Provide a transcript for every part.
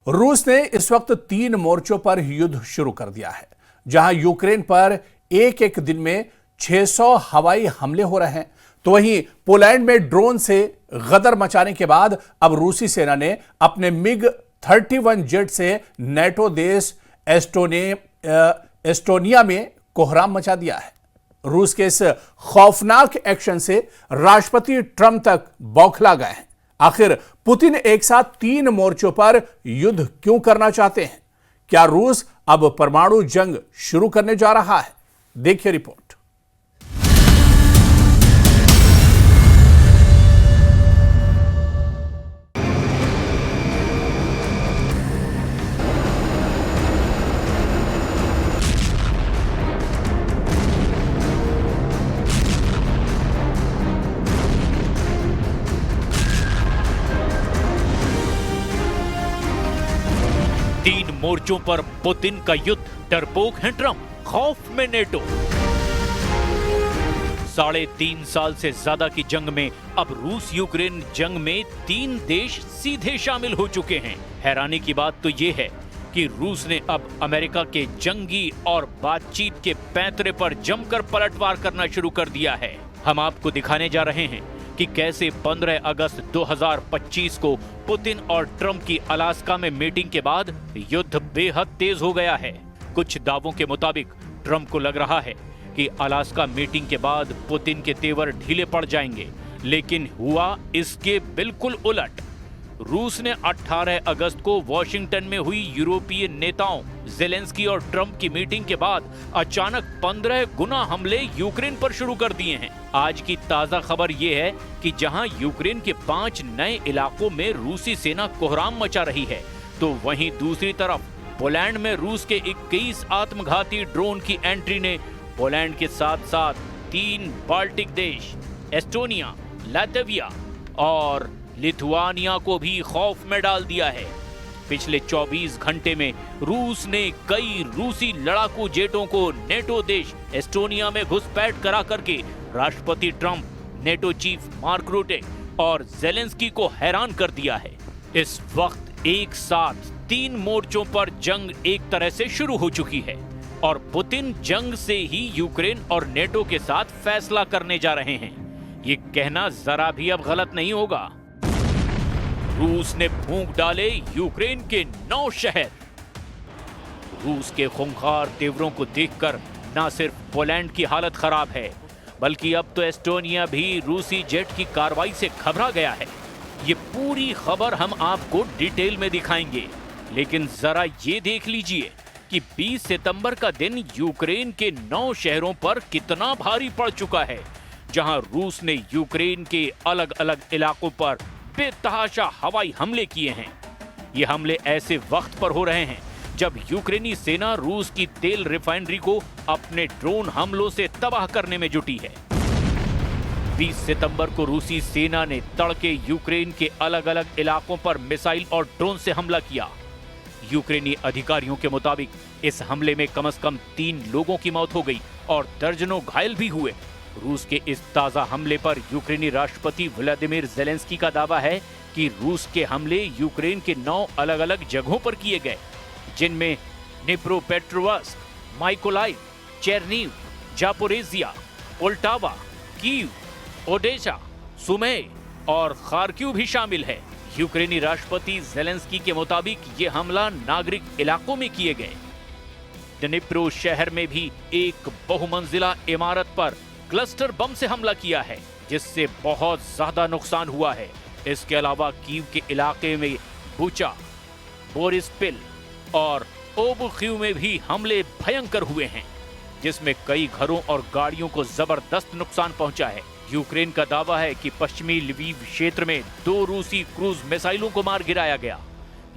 रूस ने इस वक्त 3 मोर्चों पर युद्ध शुरू कर दिया है, जहां यूक्रेन पर एक एक दिन में 600 हवाई हमले हो रहे हैं, तो वहीं पोलैंड में ड्रोन से गदर मचाने के बाद अब रूसी सेना ने अपने मिग 31 जेट से नेटो देश एस्टोनिया में कोहराम मचा दिया है। रूस के इस खौफनाक एक्शन से राष्ट्रपति ट्रंप तक बौखला गए हैं। आखिर पुतिन एक साथ 3 मोर्चों पर युद्ध क्यों करना चाहते हैं? क्या रूस अब परमाणु जंग शुरू करने जा रहा है? देखिए रिपोर्ट। तीन मोर्चों पर पुतिन का युद्ध, डरपोक है ट्रंप, खौफ में नेटो। 3.5 साल से ज्यादा की जंग में अब रूस यूक्रेन जंग में 3 देश सीधे शामिल हो चुके हैं। हैरानी की बात तो यह है कि रूस ने अब अमेरिका के जंगी और बातचीत के पैंतरे पर जमकर पलटवार करना शुरू कर दिया है। हम आपको दिखाने जा रहे हैं कि कैसे 15 अगस्त 2025 को पुतिन और ट्रंप की अलास्का में मीटिंग के बाद युद्ध बेहद तेज हो गया है। कुछ दावों के मुताबिक ट्रंप को लग रहा है कि अलास्का मीटिंग के बाद पुतिन के तेवर ढीले पड़ जाएंगे, लेकिन हुआ इसके बिल्कुल उलट। रूस ने 18 अगस्त को वॉशिंगटन में हुई यूरोपीय नेताओं ज़ेलेंस्की और ट्रंप की मीटिंग के बाद अचानक 15 गुना हमले यूक्रेन पर शुरू कर दिए हैं। आज की ताजा खबर यह है कि जहां यूक्रेन के 5 नए इलाकों में रूसी सेना कोहराम मचा रही है, तो वहीं दूसरी तरफ पोलैंड में रूस के 21 आत्मघाती ड्रोन की एंट्री ने पोलैंड के साथ साथ 3 बाल्टिक देश एस्टोनिया, लातविया और लिथुआनिया को भी खौफ में डाल दिया है। पिछले 24 घंटे में रूस ने कई रूसी लड़ाकू जेटों को नेटो देश एस्टोनिया में घुसपैठ करा करके राष्ट्रपति ट्रंप, नेटो चीफ मार्क रूटे और ज़ेलेंस्की को हैरान कर दिया है। इस वक्त एक साथ 3 मोर्चों पर जंग एक तरह से शुरू हो चुकी है और पुतिन जंग से ही यूक्रेन और नेटो के साथ फैसला करने जा रहे हैं। ये कहना जरा भी अब गलत नहीं होगा। रूस ने फूंक डाले यूक्रेन के 9 शहर। रूस के खूंखार तेवरों को देखकर न सिर्फ पोलैंड की हालत खराब है, बल्कि अब तो एस्टोनिया भी रूसी जेट की कार्रवाई से घबरा गया है। ये पूरी खबर हम आपको डिटेल में दिखाएंगे, लेकिन जरा ये देख लीजिए कि 20 सितंबर का दिन यूक्रेन के 9 शहरों पर कितना भारी पड़ चुका है, जहां रूस ने यूक्रेन के अलग अलग इलाकों पर बेतहाशा हवाई हमले किए हैं। ये हमले ऐसे वक्त पर हो रहे हैं जब यूक्रेनी सेना रूस की तेल रिफाइनरी को अपने ड्रोन हमलों से तबाह करने में जुटी है। 20 सितंबर को रूसी सेना ने तड़के यूक्रेन के अलग अलग इलाकों पर मिसाइल और ड्रोन से हमला किया। यूक्रेनी अधिकारियों के मुताबिक इस हमले में कम से कम 3 लोगों की मौत हो गई और दर्जनों घायल भी हुए। रूस के इस ताजा हमले पर यूक्रेनी राष्ट्रपति व्लादिमीर ज़ेलेंस्की का दावा है कि रूस के हमले यूक्रेन के 9 अलग अलग जगहों पर किए गए, जिनमें निप्रोपेट्रोव्स्क, माइकोलाइव, चेरनीव, जापोरेजिया, पोल्टावा, कीव, ओडेशा, सुमे और खार्किव भी शामिल है। यूक्रेनी राष्ट्रपति ज़ेलेंस्की के मुताबिक ये हमला नागरिक इलाकों में किए गए। दनिप्रो शहर में भी एक बहुमंजिला इमारत पर क्लस्टर बम से हमला किया है, जिससे बहुत ज्यादा नुकसान हुआ है। इसके अलावा कीव के इलाके में बुचा, बोरिस्पिल और ओबुखीव में भी हमले भयंकर हुए हैं, जिसमें कई घरों और गाड़ियों को जबरदस्त नुकसान पहुंचा है। यूक्रेन का दावा है कि पश्चिमी लवीव क्षेत्र में 2 रूसी क्रूज मिसाइलों को मार गिराया गया।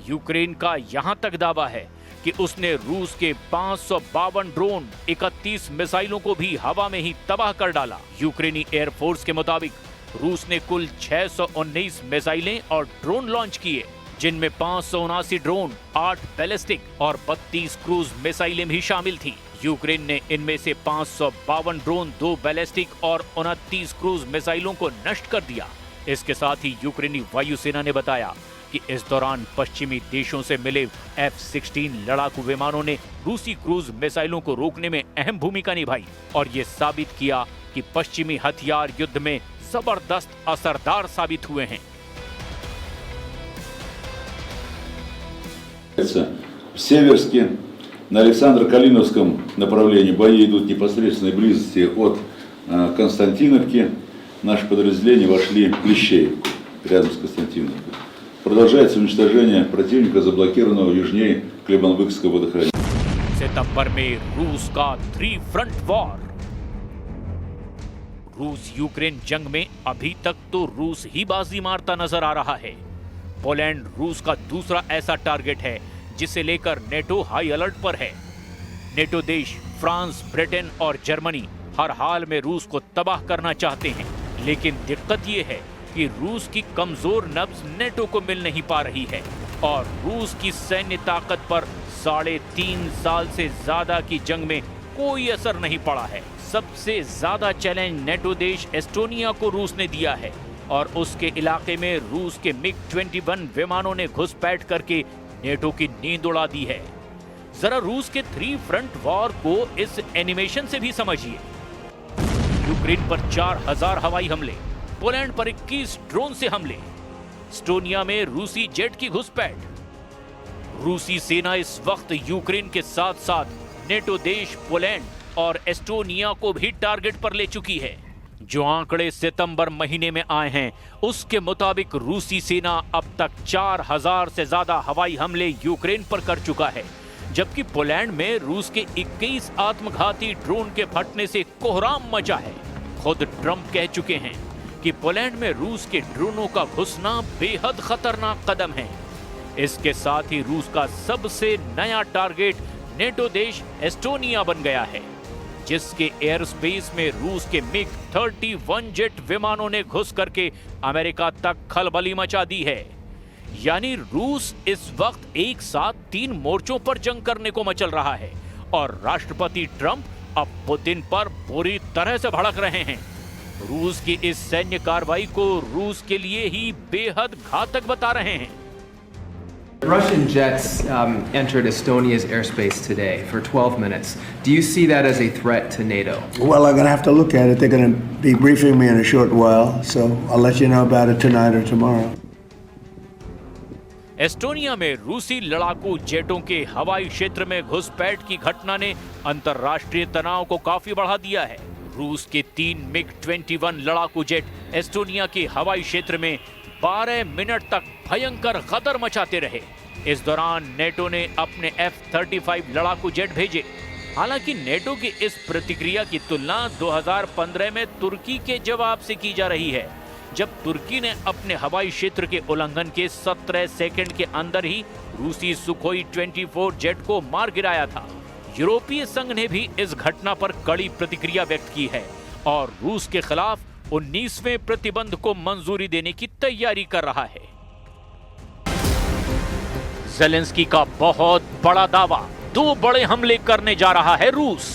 यूक्रेन का यहां तक दावा है कि उसने रूस के 552 ड्रोन, 31 मिसाइलों को भी हवा में ही तबाह कर डाला। यूक्रेनी एयरफोर्स के मुताबिक रूस ने कुल 619 मिसाइलें और ड्रोन लॉन्च किए, जिनमें 579 ड्रोन, 8 बैलिस्टिक और 32 क्रूज मिसाइलें भी शामिल थी। यूक्रेन ने इनमें से 552 ड्रोन, 2 बैलिस्टिक और 29 क्रूज मिसाइलों को नष्ट कर दिया। इसके साथ ही यूक्रेनी वायुसेना ने बताया जबकि इस दौरान पश्चिमी देशों से मिले F-16 लड़ाकू विमानों ने रूसी क्रूज मिसाइलों को रोकने में अहम भूमिका निभाई और ये साबित किया कि पश्चिमी हथियार युद्ध में जबरदस्त असरदार साबित हुए हैं। В Северске, на Александро-Калиновском направлении бои идут в непосредственной близости от Константиновки. Наши подразделения вошли в Плещеевку, рядом с Константиновкой. Продолжается уничтожение противника, заблокированного южнее Клебанбыкского водохранилища. सितंबर में रूस का 3 फ्रंट वॉर। रूस यूक्रेन जंग में अभी तक तो रूस ही बाजी मारता नजर आ रहा है। पोलैंड रूस का दूसरा ऐसा टारगेट है जिसे लेकर नेटो हाई अलर्ट पर है। नेटो देश फ्रांस, ब्रिटेन और जर्मनी हर हाल में रूस को तबाह करना चाहते हैं, लेकिन दिक्कत यह है कि रूस की कमजोर नब्ज नेटो को मिल नहीं पा रही है और रूस की सैन्य ताकत पर 3.5 साल से ज्यादा की जंग में कोई असर नहीं पड़ा है। सबसे ज्यादा चैलेंज नेटो देश एस्टोनिया को रूस ने दिया है और उसके इलाके में रूस के MiG-21 विमानों ने घुसपैठ करके नेटो की नींद उड़ा दी है। जरा रूस के 3 फ्रंट वॉर को इस एनिमेशन से भी समझिए। यूक्रेन पर 4000 हवाई हमले, पोलैंड पर 21 ड्रोन से हमले, एस्टोनिया में रूसी जेट की घुसपैठ। रूसी सेना इस वक्त यूक्रेन के साथ साथ नेटो देश पोलैंड और एस्टोनिया को भी टारगेट पर ले चुकी है। जो आंकड़े सितंबर महीने में आए हैं उसके मुताबिक रूसी सेना अब तक 4000 से ज्यादा हवाई हमले यूक्रेन पर कर चुका है, जबकि पोलैंड में रूस के 21 आत्मघाती ड्रोन के फटने से कोहराम मचा है। खुद ट्रंप कह चुके हैं कि पोलैंड में रूस के ड्रोनों का घुसना बेहद खतरनाक कदम है। इसके साथ ही रूस का सबसे नया टारगेट नेटो देश एस्टोनिया बन गया है, जिसके एयर स्पेस में रूस के MiG-31 जेट विमानों ने घुस करके अमेरिका तक खलबली मचा दी है। यानी रूस इस वक्त एक साथ 3 मोर्चों पर जंग करने को मचल रहा है और राष्ट्रपति ट्रंप अब पुतिन पर बुरी तरह से भड़क रहे हैं। रूस की इस सैन्य कार्रवाई को रूस के लिए ही बेहद घातक बता रहे हैं। Russian jets entered Estonia's airspace today for 12 minutes. Do you see that as a threat to NATO? Well, I'm going to have to look at it. They're going to be briefing me in a short while, so I'll let you know about it tonight or tomorrow. Estonia में रूसी लड़ाकू जेटों के हवाई क्षेत्र में घुसपैठ की घटना ने अंतर्राष्ट्रीय तनाव को काफी बढ़ा दिया है। रूस के 3 MiG-21 लड़ाकू जेट एस्टोनिया के हवाई क्षेत्र में 12 मिनट तक भयंकर गदर मचाते रहे। इस दौरान नेटो ने अपने F-35 लड़ाकू जेट भेजे। हालांकि नेटो की इस प्रतिक्रिया की तुलना 2015 में तुर्की के जवाब से की जा रही है, जब तुर्की ने अपने हवाई क्षेत्र के उल्लंघन के 17 सेकंड के अंदर ही रूसी सुखोई 24 जेट को मार गिराया था। यूरोपीय संघ ने भी इस घटना पर कड़ी प्रतिक्रिया व्यक्त की है और रूस के खिलाफ 19वें प्रतिबंध को मंजूरी देने की तैयारी कर रहा है। ज़ेलेंस्की का बहुत बड़ा दावा, 2 बड़े हमले करने जा रहा है रूस।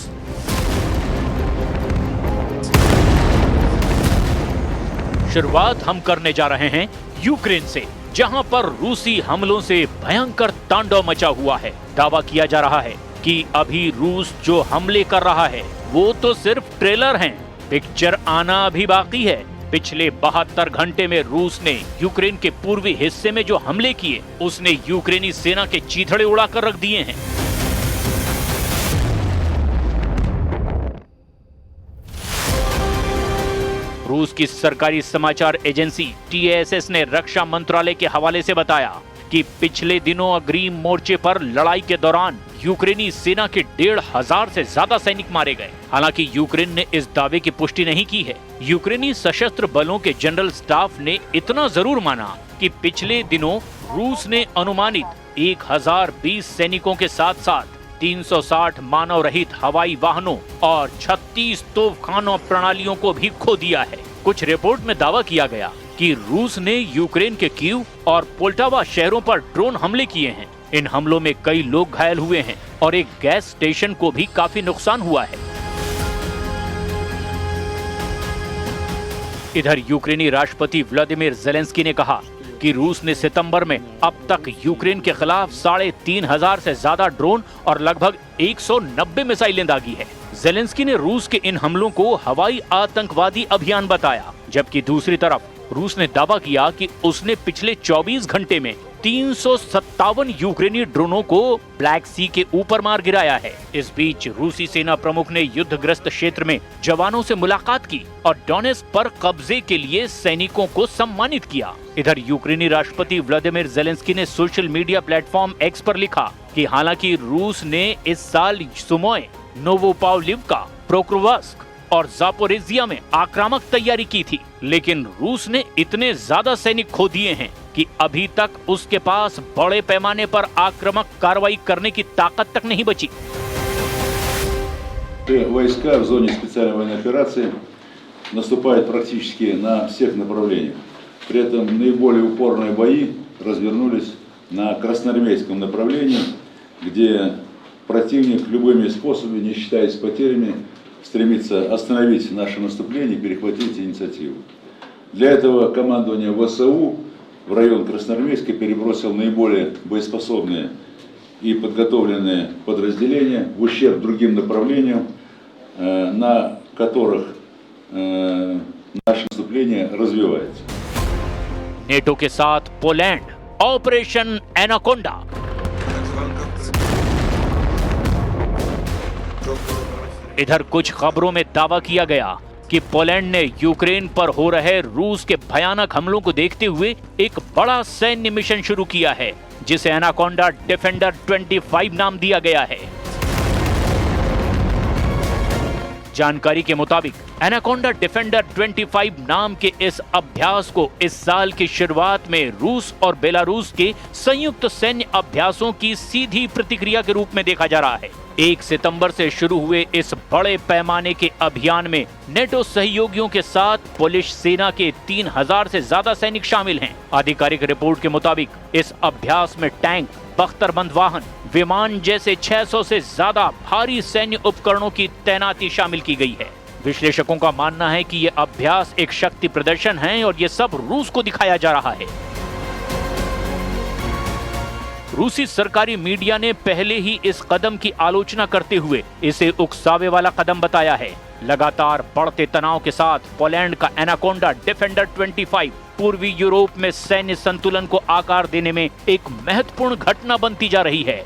शुरुआत हम करने जा रहे हैं यूक्रेन से, जहां पर रूसी हमलों से भयंकर तांडव मचा हुआ है। दावा किया जा रहा है कि अभी रूस जो हमले कर रहा है वो तो सिर्फ ट्रेलर हैं, पिक्चर आना अभी बाकी है। पिछले 72 घंटे में रूस ने यूक्रेन के पूर्वी हिस्से में जो हमले किए उसने यूक्रेनी सेना के चीथड़े उड़ाकर रख दिए हैं। रूस की सरकारी समाचार एजेंसी TASS ने रक्षा मंत्रालय के हवाले से बताया कि पिछले दिनों अग्रिम मोर्चे पर लड़ाई के दौरान यूक्रेनी सेना के 1,500 से ज्यादा सैनिक मारे गए। हालांकि यूक्रेन ने इस दावे की पुष्टि नहीं की है। यूक्रेनी सशस्त्र बलों के जनरल स्टाफ ने इतना जरूर माना कि पिछले दिनों रूस ने अनुमानित 1020 सैनिकों के साथ साथ 360 मानव रहित हवाई वाहनों और 36 तोपखानों प्रणालियों को भी खो दिया है। कुछ रिपोर्ट में दावा किया गया कि रूस ने यूक्रेन के कीव और पोल्टावा शहरों पर ड्रोन हमले किए हैं। इन हमलों में कई लोग घायल हुए हैं और एक गैस स्टेशन को भी काफी नुकसान हुआ है। इधर यूक्रेनी राष्ट्रपति व्लादिमीर ज़ेलेंस्की ने कहा कि रूस ने सितंबर में अब तक यूक्रेन के खिलाफ 3,500 से ज्यादा ड्रोन और लगभग 190 मिसाइलें दागी है। जेलेंस्की ने रूस के इन हमलों को हवाई आतंकवादी अभियान बताया, जबकि दूसरी तरफ रूस ने दावा किया कि उसने पिछले 24 घंटे में 357 यूक्रेनी ड्रोनों को ब्लैक सी के ऊपर मार गिराया है। इस बीच रूसी सेना प्रमुख ने युद्धग्रस्त क्षेत्र में जवानों से मुलाकात की और डोनेट्स्क पर कब्जे के लिए सैनिकों को सम्मानित किया। इधर यूक्रेनी राष्ट्रपति व्लादिमीर जेलेंस्की ने सोशल मीडिया प्लेटफॉर्म एक्स पर लिखा कि हालांकि रूस ने इस साल सुमोय, नोवोपावलिवका, प्रोक्रोवस्क और जापोरेजिया में आक्रामक तैयारी की थी, लेकिन रूस ने इतने ज्यादा सैनिक खो दिए हैं कि अभी तक उसके पास बड़े पैमाने पर आक्रामक कार्रवाई करने की ताकत तक नहीं बची। Войска в зоне специальной военной операции наступают практически на всех направлениях. При этом наиболее упорные бои развернулись на красноармейском направлении, где противник любыми способами, не считаясь потерями, стремится остановить наше наступление и перехватить инициативу. Для этого командование ВСУ в район Красноармейска перебросил наиболее боеспособные и подготовленные подразделения в ущерб другим направлениям, на которых наше наступление развивается. नेटो के साथ पोलैंड, ऑपरेशन एनाकोंडा। इधर कुछ खबरों में दावा किया गया कि पोलैंड ने यूक्रेन पर हो रहे रूस के भयानक हमलों को देखते हुए एक बड़ा सैन्य मिशन शुरू किया है, जिसे एनाकोंडा डिफेंडर 25 नाम दिया गया है। जानकारी के मुताबिक एनाकोंडा डिफेंडर 25 नाम के इस अभ्यास को इस साल की शुरुआत में रूस और बेलारूस के संयुक्त सैन्य अभ्यासों की सीधी प्रतिक्रिया के रूप में देखा जा रहा है। 1 सितंबर से शुरू हुए इस बड़े पैमाने के अभियान में नेटो सहयोगियों के साथ पोलिश सेना के 3,000 से ज्यादा सैनिक शामिल हैं। आधिकारिक रिपोर्ट के मुताबिक इस अभ्यास में टैंक, बख्तरबंद वाहन, विमान जैसे 600 से ज्यादा भारी सैन्य उपकरणों की तैनाती शामिल की गई है। विश्लेषकों का मानना है कि यह अभ्यास एक शक्ति प्रदर्शन है और यह सब रूस को दिखाया जा रहा है। रूसी सरकारी मीडिया ने पहले ही इस कदम की आलोचना करते हुए इसे उकसावे वाला कदम बताया है। लगातार बढ़ते तनाव के साथ पोलैंड का एनाकोंडा डिफेंडर 25 पूर्वी यूरोप में सैन्य संतुलन को आकार देने में एक महत्वपूर्ण घटना बनती जा रही है।